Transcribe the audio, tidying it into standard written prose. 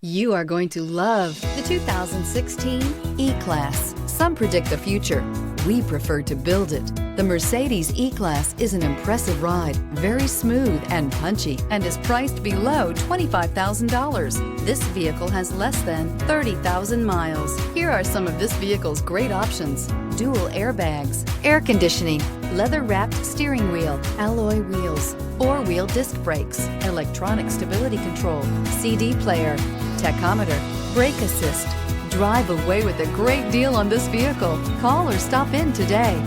You are going to love the 2016 E-Class. Some predict the future. We prefer to build it. The Mercedes E-Class is an impressive ride, very smooth and punchy, and is priced below $25,000. This vehicle has less than 30,000 miles. Here are some of this vehicle's great options: dual airbags, air conditioning, leather-wrapped steering wheel, alloy wheels, four-wheel disc brakes, electronic stability control, CD player, tachometer, brake assist. Drive away with a great deal on this vehicle. Call or stop in today.